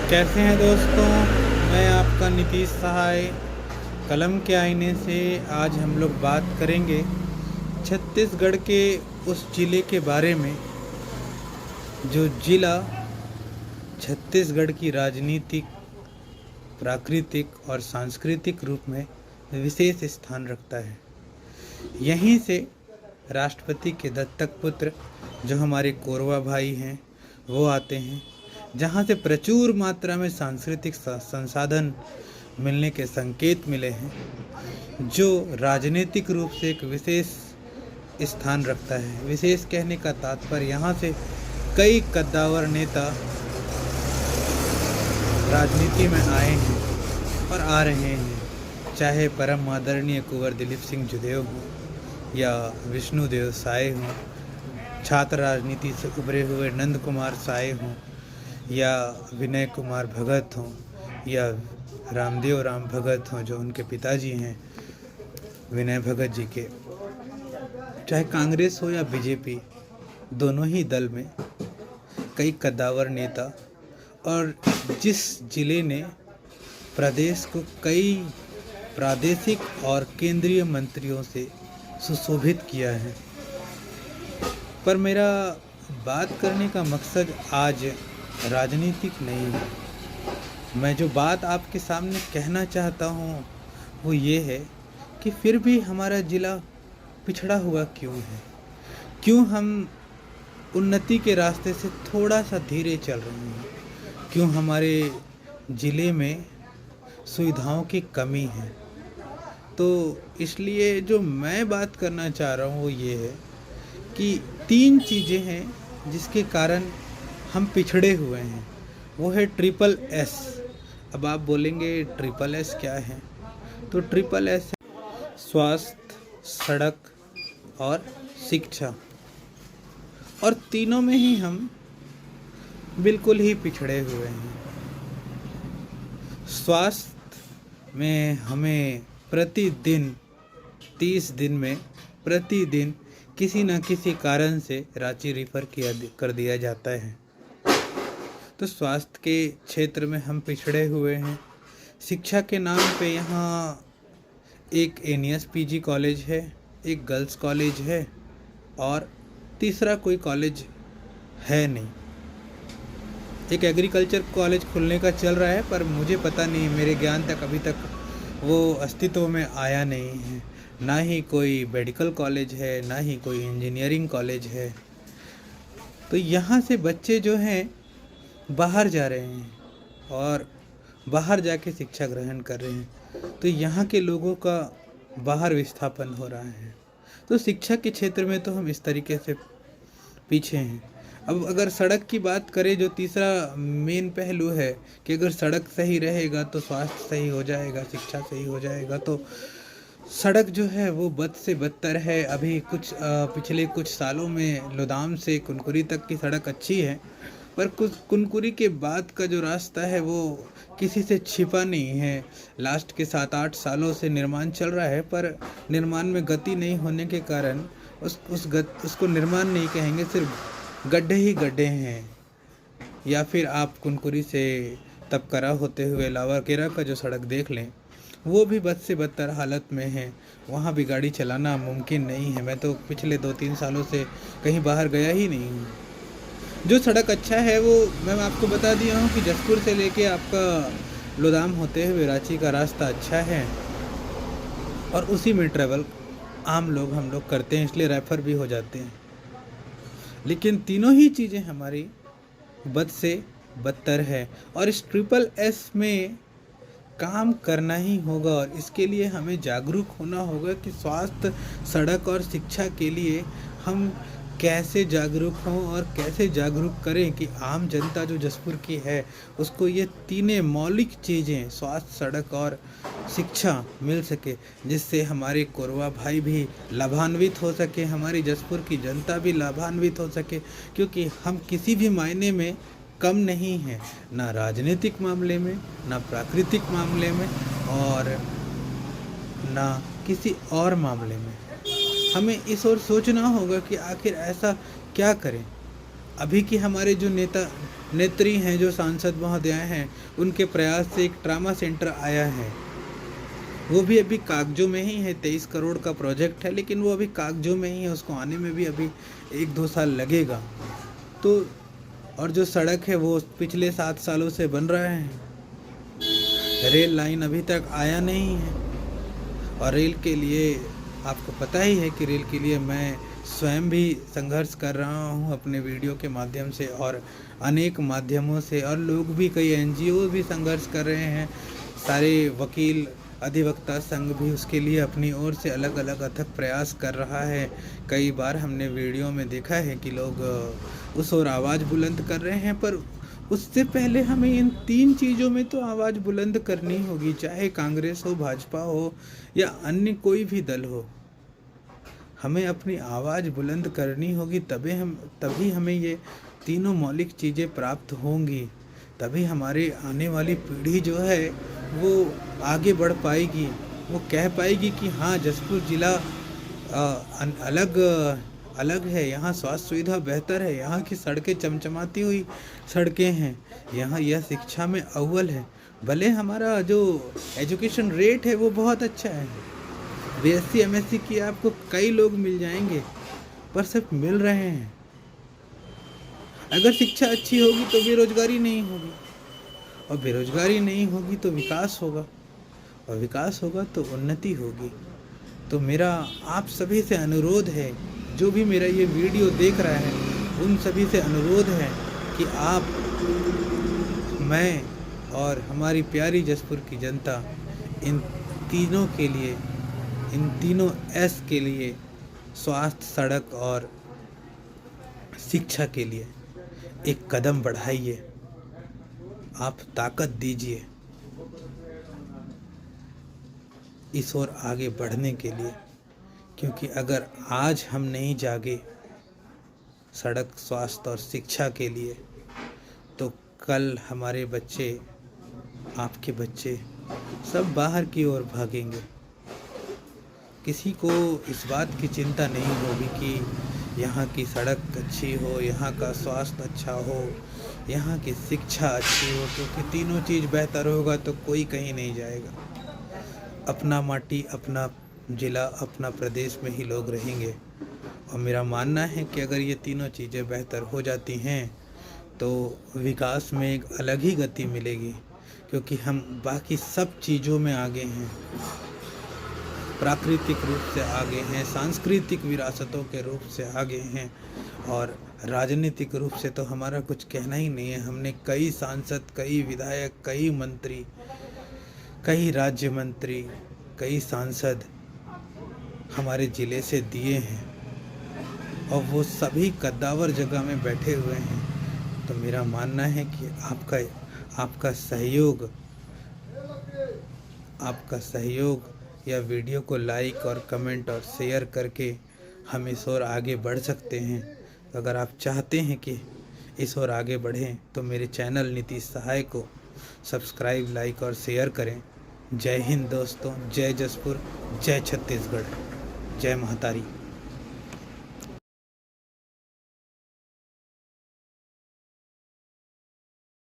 कैसे हैं दोस्तों। मैं आपका नीतीश सहाय कलम के आईने से। आज हम लोग बात करेंगे छत्तीसगढ़ के उस ज़िले के बारे में जो ज़िला छत्तीसगढ़ की राजनीतिक, प्राकृतिक और सांस्कृतिक रूप में विशेष स्थान रखता है। यहीं से राष्ट्रपति के दत्तक पुत्र जो हमारे कोरवा भाई हैं वो आते हैं, जहाँ से प्रचुर मात्रा में सांस्कृतिक संसाधन मिलने के संकेत मिले हैं, जो राजनीतिक रूप से एक विशेष स्थान रखता है। विशेष कहने का तात्पर्य यहाँ से कई कद्दावर नेता राजनीति में आए हैं और आ रहे हैं, चाहे परम आदरणीय कुंवर दिलीप सिंह जुदेव हों या विष्णुदेव साय हों, छात्र राजनीति से उभरे हुए नंद कुमार साय हों या विनय कुमार भगत हों या रामदेव राम भगत हों जो उनके पिताजी हैं विनय भगत जी के, चाहे कांग्रेस हो या बीजेपी, दोनों ही दल में कई कद्दावर नेता, और जिस जिले ने प्रदेश को कई प्रादेशिक और केंद्रीय मंत्रियों से सुशोभित किया है। पर मेरा बात करने का मकसद आज राजनीतिक नहीं है। मैं जो बात आपके सामने कहना चाहता हूँ वो ये है कि फिर भी हमारा ज़िला पिछड़ा हुआ क्यों है, क्यों हम उन्नति के रास्ते से थोड़ा सा धीरे चल रहे हैं, क्यों हमारे ज़िले में सुविधाओं की कमी है। तो इसलिए जो मैं बात करना चाह रहा हूँ वो ये है कि 3 चीज़ें हैं जिसके कारण हम पिछड़े हुए हैं। वो है ट्रिपल एस। अब आप बोलेंगे ट्रिपल एस क्या है? तो ट्रिपल एस है स्वास्थ्य, सड़क और शिक्षा, और तीनों में ही हम बिल्कुल ही पिछड़े हुए हैं। स्वास्थ्य में हमें प्रतिदिन 30 दिन में प्रतिदिन किसी न किसी कारण से रांची रिफ़र कर दिया जाता है। तो स्वास्थ्य के क्षेत्र में हम पिछड़े हुए हैं। शिक्षा के नाम पे यहाँ एक एनियस पीजी कॉलेज है, एक गर्ल्स कॉलेज है और तीसरा कोई कॉलेज है नहीं। एक एग्रीकल्चर कॉलेज खुलने का चल रहा है, पर मुझे पता नहीं, मेरे ज्ञान तक अभी तक वो अस्तित्व में आया नहीं है। ना ही कोई मेडिकल कॉलेज है, ना ही कोई इंजीनियरिंग कॉलेज है। तो यहाँ से बच्चे जो हैं बाहर जा रहे हैं और बाहर जाके शिक्षा ग्रहण कर रहे हैं। तो यहाँ के लोगों का बाहर विस्थापन हो रहा है। तो शिक्षा के क्षेत्र में तो हम इस तरीके से पीछे हैं। अब अगर सड़क की बात करें, जो तीसरा मेन पहलू है कि अगर सड़क सही रहेगा तो स्वास्थ्य सही हो जाएगा, शिक्षा सही हो जाएगा। तो सड़क जो है वो बद से बदतर है। अभी पिछले कुछ सालों में लोदाम से कुनकुरी तक की सड़क अच्छी है, पर कुछ कुनकुरी के बाद का जो रास्ता है वो किसी से छिपा नहीं है। लास्ट के 7-8 सालों से निर्माण चल रहा है, पर निर्माण में गति नहीं होने के कारण उसको निर्माण नहीं कहेंगे, सिर्फ गड्ढे ही गड्ढे हैं। या फिर आप कुनकुरी से तपकरा होते हुए लावाकेरा का जो सड़क देख लें, वो भी बद से बदतर हालत में है। वहाँ भी गाड़ी चलाना मुमकिन नहीं है। मैं तो पिछले 2-3 सालों से कहीं बाहर गया ही नहीं हूँ। जो सड़क अच्छा है वो मैं आपको बता दिया हूँ कि जसपुर से लेके आपका लोदाम होते हुए रांची का रास्ता अच्छा है, और उसी में ट्रैवल आम लोग हम लोग करते हैं, इसलिए रेफर भी हो जाते हैं। लेकिन तीनों ही चीज़ें हमारी बद से बदतर है, और इस ट्रिपल एस में काम करना ही होगा। और इसके लिए हमें जागरूक होना होगा कि स्वास्थ्य, सड़क और शिक्षा के लिए हम कैसे जागरूक हों और कैसे जागरूक करें कि आम जनता जो जसपुर की है उसको ये तीनों मौलिक चीज़ें, स्वास्थ्य, सड़क और शिक्षा मिल सके, जिससे हमारे कोरवा भाई भी लाभान्वित हो सके, हमारी जसपुर की जनता भी लाभान्वित हो सके। क्योंकि हम किसी भी मायने में कम नहीं हैं, ना राजनीतिक मामले में, ना प्राकृतिक मामले में, और ना किसी और मामले में। हमें इस ओर सोचना होगा कि आखिर ऐसा क्या करें। अभी की हमारे जो नेत्री हैं, जो सांसद महोदय हैं, उनके प्रयास से एक ट्रामा सेंटर आया है। वो भी अभी कागजों में ही है, 23 करोड़ का प्रोजेक्ट है, लेकिन वो अभी कागजों में ही है, उसको आने में भी अभी 1-2 साल लगेगा। तो और जो सड़क है वो पिछले 7 सालों से बन रहा है। रेल लाइन अभी तक आया नहीं है। और रेल के लिए आपको पता ही है कि रेल के लिए मैं स्वयं भी संघर्ष कर रहा हूँ अपने वीडियो के माध्यम से और अनेक माध्यमों से, और लोग भी, कई NGO भी संघर्ष कर रहे हैं। सारे वकील अधिवक्ता संघ भी उसके लिए अपनी ओर से अलग अलग अथक प्रयास कर रहा है। कई बार हमने वीडियो में देखा है कि लोग उस ओर आवाज़ बुलंद कर रहे हैं, पर उससे पहले हमें इन 3 चीज़ों में तो आवाज़ बुलंद करनी होगी, चाहे कांग्रेस हो, भाजपा हो या अन्य कोई भी दल हो। हमें अपनी आवाज़ बुलंद करनी होगी, तभी हमें ये तीनों मौलिक चीज़ें प्राप्त होंगी। तभी हमारी आने वाली पीढ़ी जो है वो आगे बढ़ पाएगी, वो कह पाएगी कि हाँ, जसपुर ज़िला अलग है, यहाँ स्वास्थ्य सुविधा बेहतर है, यहाँ की सड़कें चमचमाती हुई सड़कें हैं, यहाँ यह शिक्षा में अव्वल है। भले हमारा जो एजुकेशन रेट है वो बहुत अच्छा है, BSc MSc की आपको कई लोग मिल जाएंगे, पर सिर्फ मिल रहे हैं। अगर शिक्षा अच्छी होगी तो बेरोजगारी नहीं होगी, और बेरोजगारी नहीं होगी तो विकास होगा, और विकास होगा तो उन्नति होगी। तो मेरा आप सभी से अनुरोध है, जो भी मेरा ये वीडियो देख रहा है उन सभी से अनुरोध है कि आप, मैं और हमारी प्यारी जसपुर की जनता इन तीनों के लिए, इन तीनों S के लिए, स्वास्थ्य, सड़क और शिक्षा के लिए एक कदम बढ़ाइए। आप ताकत दीजिए इस ओर आगे बढ़ने के लिए, क्योंकि अगर आज हम नहीं जागे सड़क, स्वास्थ्य और शिक्षा के लिए, तो कल हमारे बच्चे, आपके बच्चे सब बाहर की ओर भागेंगे। किसी को इस बात की चिंता नहीं होगी कि यहाँ की सड़क अच्छी हो, यहाँ का स्वास्थ्य अच्छा हो, यहाँ की शिक्षा अच्छी हो, क्योंकि तीनों चीज़ बेहतर होगा तो कोई कहीं नहीं जाएगा। अपना माटी, अपना ज़िला, अपना प्रदेश में ही लोग रहेंगे। और मेरा मानना है कि अगर ये तीनों चीज़ें बेहतर हो जाती हैं तो विकास में एक अलग ही गति मिलेगी, क्योंकि हम बाकी सब चीज़ों में आगे हैं, प्राकृतिक रूप से आगे हैं, सांस्कृतिक विरासतों के रूप से आगे हैं, और राजनीतिक रूप से तो हमारा कुछ कहना ही नहीं है। हमने कई सांसद, कई विधायक, कई मंत्री, कई राज्य मंत्री, कई सांसद हमारे ज़िले से दिए हैं, और वो सभी कद्दावर जगह में बैठे हुए हैं। तो मेरा मानना है कि आपका सहयोग या वीडियो को लाइक और कमेंट और शेयर करके हम इस ओर आगे बढ़ सकते हैं। तो अगर आप चाहते हैं कि इस ओर आगे बढ़ें तो मेरे चैनल नीतीश सहाय को सब्सक्राइब, लाइक और शेयर करें। जय हिंद दोस्तों, जय जसपुर, जय छत्तीसगढ़, जय महातारी।